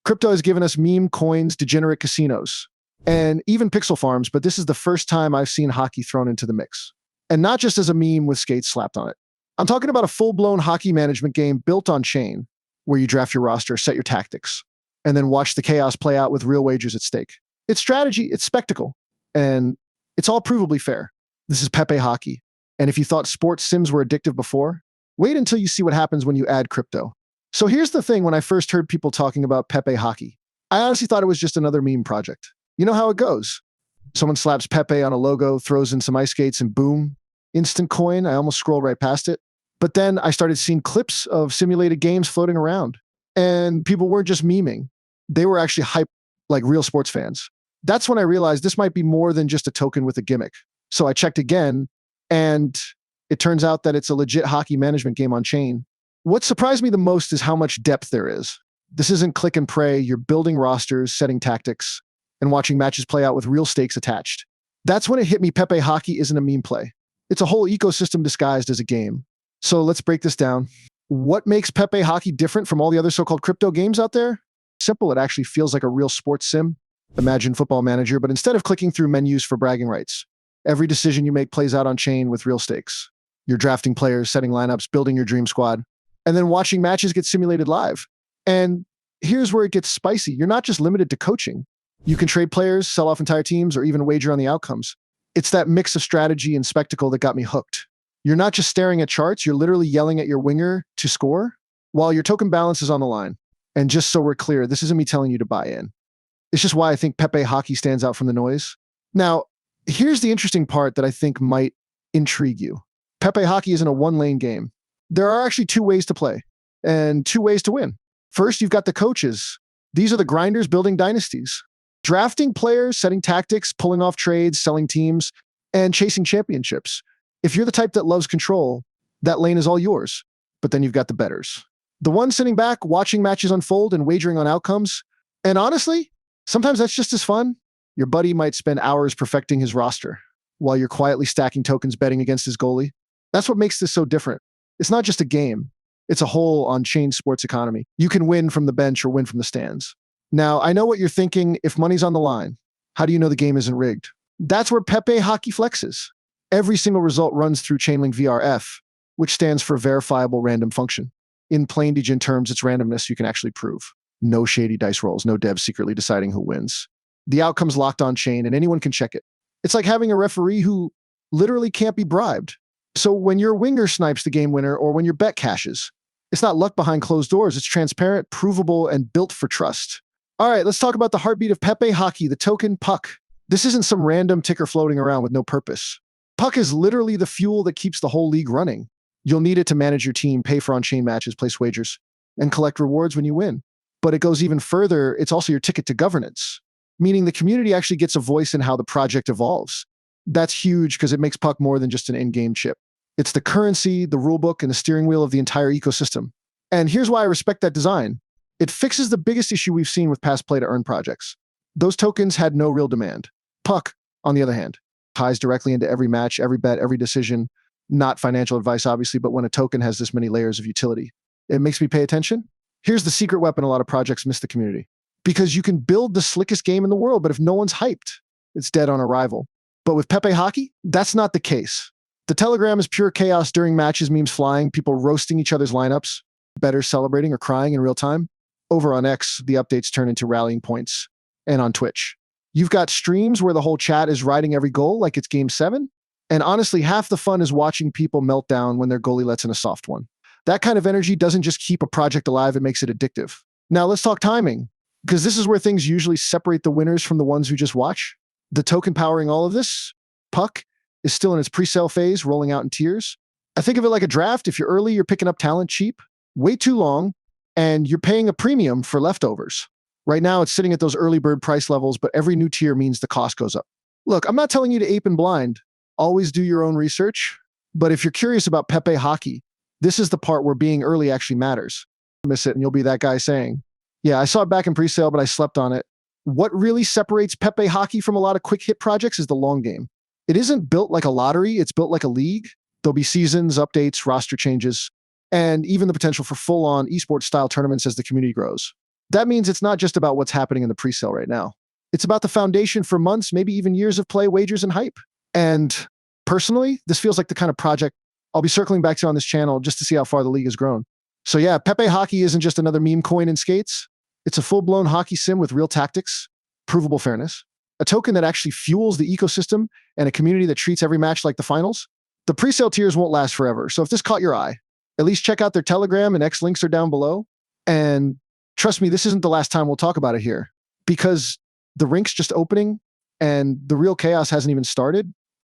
Crypto has given us meme coins, degenerate casinos, and even pixel farms, but this is the first time I've seen hockey thrown into the mix. And not just as a meme with skates slapped on it. I'm talking about a full-blown hockey management game built on chain, where you draft your roster, set your tactics, and then watch the chaos play out with real wagers at stake. It's strategy, it's spectacle, and it's all provably fair. This is Pepe Hockey. And if you thought sports sims were addictive before, wait until you see what happens when you add crypto. So here's the thing, when I first heard people talking about Pepe Hockey, I honestly thought it was just another meme project. You know how it goes. Someone slaps Pepe on a logo, throws in some ice skates, and boom, instant coin. I almost scrolled right past it. But then I started seeing clips of simulated games floating around. And people weren't just memeing. They were actually hyped like real sports fans. That's when I realized this might be more than just a token with a gimmick. So I checked again, and it turns out that it's a legit hockey management game on chain. What surprised me the most is how much depth there is. This isn't click and pray. You're building rosters, setting tactics, and watching matches play out with real stakes attached. That's when it hit me Pepe Hockey isn't a meme play. It's a whole ecosystem disguised as a game. So let's break this down. What makes Pepe Hockey different from all the other so-called crypto games out there? Simple, it actually feels like a real sports sim. Imagine Football Manager, but instead of clicking through menus for bragging rights, every decision you make plays out on chain with real stakes. You're drafting players, setting lineups, building your dream squad, and then watching matches get simulated live. And here's where it gets spicy. You're not just limited to coaching. You can trade players, sell off entire teams, or even wager on the outcomes. It's that mix of strategy and spectacle that got me hooked. You're not just staring at charts, you're literally yelling at your winger to score while your token balance is on the line. And just so we're clear, this isn't me telling you to buy in. It's just why I think Pepe Hockey stands out from the noise. Now, here's the interesting part that I think might intrigue you. Pepe Hockey isn't a one-lane game. There are actually two ways to play and two ways to win. First, you've got the coaches. These are the grinders building dynasties. Drafting players, setting tactics, pulling off trades, selling teams, and chasing championships. If you're the type that loves control, that lane is all yours. But then you've got the bettors. The ones sitting back, watching matches unfold and wagering on outcomes. And honestly, sometimes that's just as fun. Your buddy might spend hours perfecting his roster while you're quietly stacking tokens betting against his goalie. That's what makes this so different. It's not just a game. It's a whole on-chain sports economy. You can win from the bench or win from the stands. Now, I know what you're thinking. If money's on the line, how do you know the game isn't rigged? That's where Pepe Hockey flexes. Every single result runs through Chainlink VRF, which stands for verifiable random function. In plain degen terms, it's randomness you can actually prove. No shady dice rolls, no devs secretly deciding who wins. The outcome's locked on chain and anyone can check it. It's like having a referee who literally can't be bribed. So when your winger snipes the game winner or when your bet cashes, it's not luck behind closed doors. It's transparent, provable, and built for trust. All right, let's talk about the heartbeat of Pepe Hockey, the token Puck. This isn't some random ticker floating around with no purpose. Puck is literally the fuel that keeps the whole league running. You'll need it to manage your team, pay for on-chain matches, place wagers, and collect rewards when you win. But it goes even further. It's also your ticket to governance, meaning the community actually gets a voice in how the project evolves. That's huge because it makes Puck more than just an in-game chip. It's the currency, the rulebook, and the steering wheel of the entire ecosystem. And here's why I respect that design. It fixes the biggest issue we've seen with past play-to-earn projects. Those tokens had no real demand. Puck, on the other hand, ties directly into every match, every bet, every decision. Not financial advice, obviously, but when a token has this many layers of utility, it makes me pay attention. Here's the secret weapon a lot of projects miss the community. Because you can build the slickest game in the world, but if no one's hyped, it's dead on arrival. But with Pepe Hockey, that's not the case. The Telegram is pure chaos during matches, memes flying, people roasting each other's lineups, bettors celebrating or crying in real time. Over on X, the updates turn into rallying points. And on Twitch, you've got streams where the whole chat is riding every goal like it's Game 7. And honestly, half the fun is watching people melt down when their goalie lets in a soft one. That kind of energy doesn't just keep a project alive, it makes it addictive. Now let's talk timing, because this is where things usually separate the winners from the ones who just watch. The token powering all of this, Puck, is still in its pre-sale phase, rolling out in tiers. I think of it like a draft. If you're early, you're picking up talent cheap. Wait too long, and you're paying a premium for leftovers. Right now, it's sitting at those early bird price levels, but every new tier means the cost goes up. Look, I'm not telling you to ape and blind. Always do your own research. But if you're curious about Pepe Hockey, this is the part where being early actually matters. Miss it, and you'll be that guy saying, yeah, I saw it back in pre-sale, but I slept on it. What really separates Pepe Hockey from a lot of quick hit projects is the long game. It isn't built like a lottery, it's built like a league. There'll be seasons, updates, roster changes, and even the potential for full-on esports style tournaments as the community grows. That means it's not just about what's happening in the presale right now. It's about the foundation for months, maybe even years of play, wagers, and hype. And personally, this feels like the kind of project I'll be circling back to on this channel just to see how far the league has grown. So yeah, Pepe Hockey isn't just another meme coin in skates. It's a full-blown hockey sim with real tactics, provable fairness, a token that actually fuels the ecosystem, and a community that treats every match like the finals. The presale tiers won't last forever, so if this caught your eye, at least check out their Telegram, and X links are down below. And trust me, this isn't the last time we'll talk about it here, because the rink's just opening and the real chaos hasn't even started.